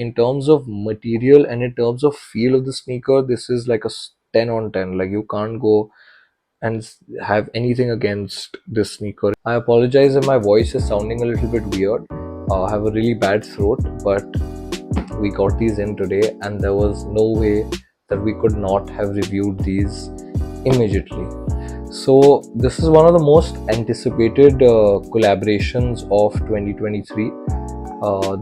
in terms of material and in terms of feel of the sneaker, this is like a 10 on 10. Like, you can't go and have anything against this sneaker. I apologize if my voice is sounding a little bit weird. I have a really bad throat, but we got these in today and there was no way that we could not have reviewed these immediately. So this is one of the most anticipated collaborations of 2023.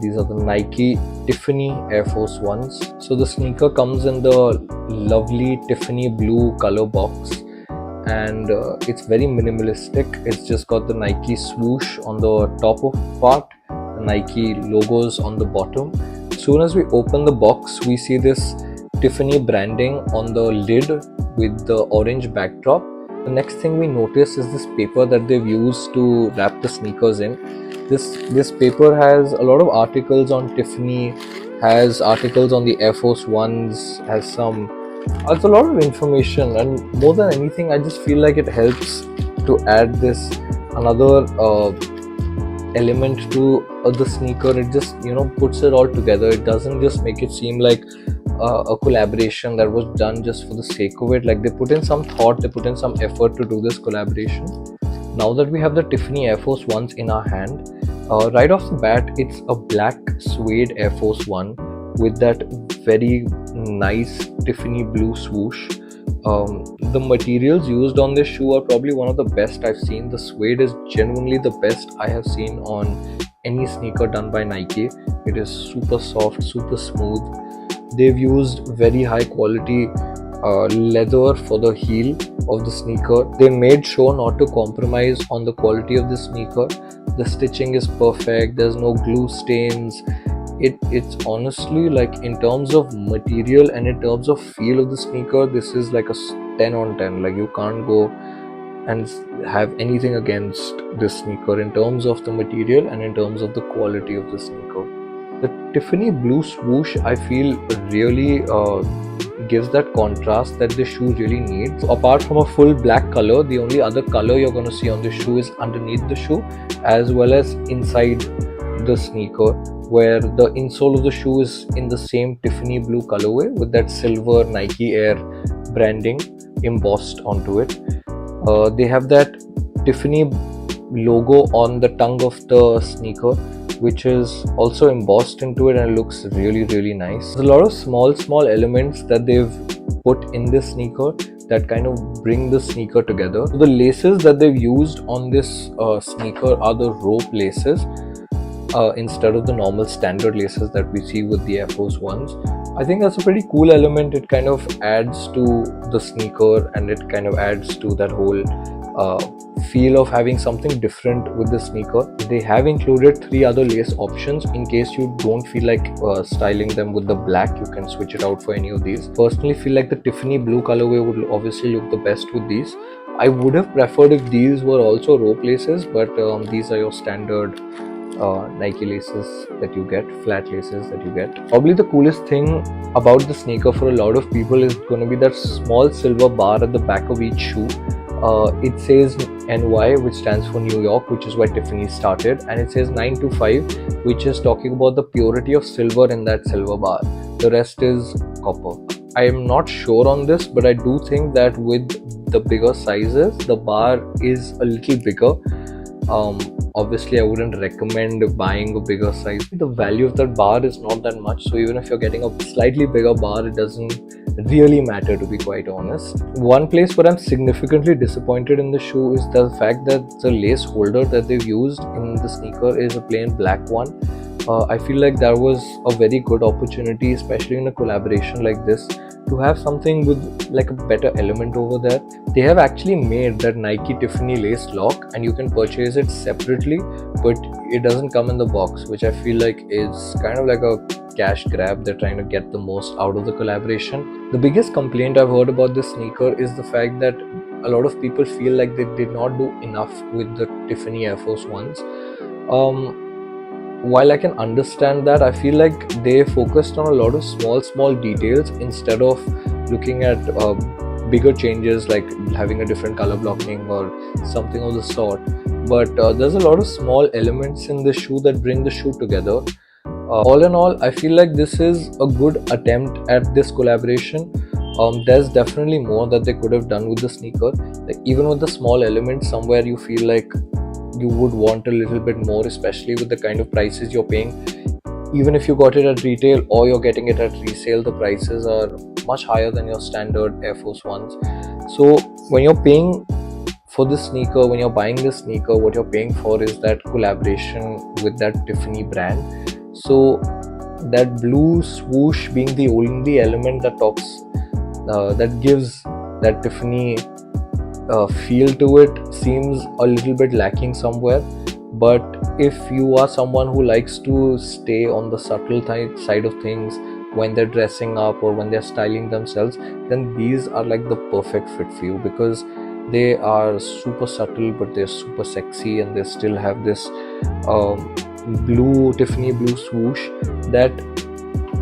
These are the Nike Tiffany Air Force Ones. So the sneaker comes in the lovely Tiffany blue color box, and it's very minimalistic. It's just got the Nike swoosh on the top of part, the Nike logos on the bottom. As soon as we open the box, we see this Tiffany branding on the lid with the orange backdrop. The next thing we notice is this paper that they've used to wrap the sneakers in. This paper has a lot of articles on Tiffany, has articles on the Air Force Ones, has a lot of information, and more than anything, I just feel like it helps to add this another element to the sneaker. It just puts it all together. It doesn't just make it seem like a collaboration that was done just for the sake of it. Like, they put in some thought, they put in some effort to do this collaboration. Now that we have the Tiffany Air Force Ones in our hand, right off the bat, it's a black suede Air Force One with that very nice Tiffany blue swoosh. The materials used on this shoe are probably one of the best I've seen. The suede is genuinely the best I have seen on any sneaker done by Nike. It is super soft, super smooth. They've used very high quality leather for the heel of the sneaker. They made sure not to compromise on the quality of the sneaker. The stitching is perfect. There's no glue stains. It's honestly, like, in terms of material and in terms of feel of the sneaker, this is like a 10 on 10. Like, you can't go and have anything against this sneaker in terms of the material and in terms of the quality of the sneaker. The Tiffany blue swoosh, I feel, really gives that contrast that the shoe really needs. So apart from a full black color, the only other color you're going to see on the shoe is underneath the shoe as well as inside the sneaker, where the insole of the shoe is in the same Tiffany blue colorway with that silver Nike Air branding embossed onto it. They have that Tiffany logo on the tongue of the sneaker, which is also embossed into it, and it looks really, really nice. There's a lot of small elements that they've put in this sneaker that kind of bring the sneaker together. So the laces that they've used on this sneaker are the rope laces instead of the normal standard laces that we see with the Air Force Ones. I think that's a pretty cool element. It kind of adds to the sneaker and it kind of adds to that whole feel of having something different with the sneaker. They have included 3 other lace options in case you don't feel like styling them with the black. You can switch it out for any of these. Personally, feel like the Tiffany blue colorway would obviously look the best with these. I would have preferred if these were also rope laces, but these are your standard Nike laces that you get, flat laces that you get. Probably the coolest thing about the sneaker for a lot of people is going to be that small silver bar at the back of each shoe. It says NY, which stands for New York, which is where Tiffany started, and it says 925, which is talking about the purity of silver in that silver bar. The rest is copper. I am not sure on this, but I do think that with the bigger sizes, the bar is a little bigger. Obviously, I wouldn't recommend buying a bigger size. The value of that bar is not that much, so even if you're getting a slightly bigger bar, it doesn't really matter, to be quite honest. One place where I'm significantly disappointed in the shoe is the fact that the lace holder that they've used in the sneaker is a plain black one. I feel like that was a very good opportunity, especially in a collaboration like this, to have something with like a better element over there. They have actually made that Nike Tiffany lace lock and you can purchase it separately, but it doesn't come in the box, which I feel like is kind of like a cash grab. They're trying to get the most out of the collaboration. The biggest complaint I've heard about this sneaker is the fact that a lot of people feel like they did not do enough with the Tiffany Air Force Ones. While I can understand that, I feel like they focused on a lot of small details instead of looking at bigger changes like having a different color blocking or something of the sort. But there's a lot of small elements in the shoe that bring the shoe together. All in all, I feel like this is a good attempt at this collaboration. There's definitely more that they could have done with the sneaker. Like even with the small elements, somewhere you feel like you would want a little bit more, especially with the kind of prices you're paying. Even if you got it at retail or you're getting it at resale, the prices are much higher than your standard Air Force Ones. So when you're paying for this sneaker, when you're buying this sneaker, what you're paying for is that collaboration with that Tiffany brand. So that blue swoosh being the only element that that gives that Tiffany feel to it seems a little bit lacking somewhere. But if you are someone who likes to stay on the subtle side of things when they're dressing up or when they're styling themselves, then these are like the perfect fit for you, because they are super subtle but they're super sexy, and they still have this blue Tiffany blue swoosh that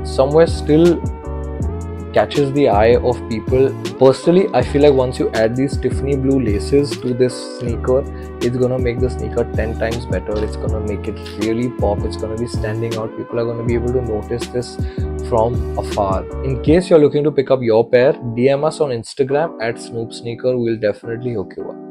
somewhere still catches the eye of people. Personally, I feel like once you add these Tiffany blue laces to this sneaker, it's gonna make the sneaker 10 times better. It's gonna make it really pop. It's gonna be standing out. People are gonna be able to notice this from afar. In case you're looking to pick up your pair, DM us on Instagram at Snoop Sneaker. We'll definitely hook you up.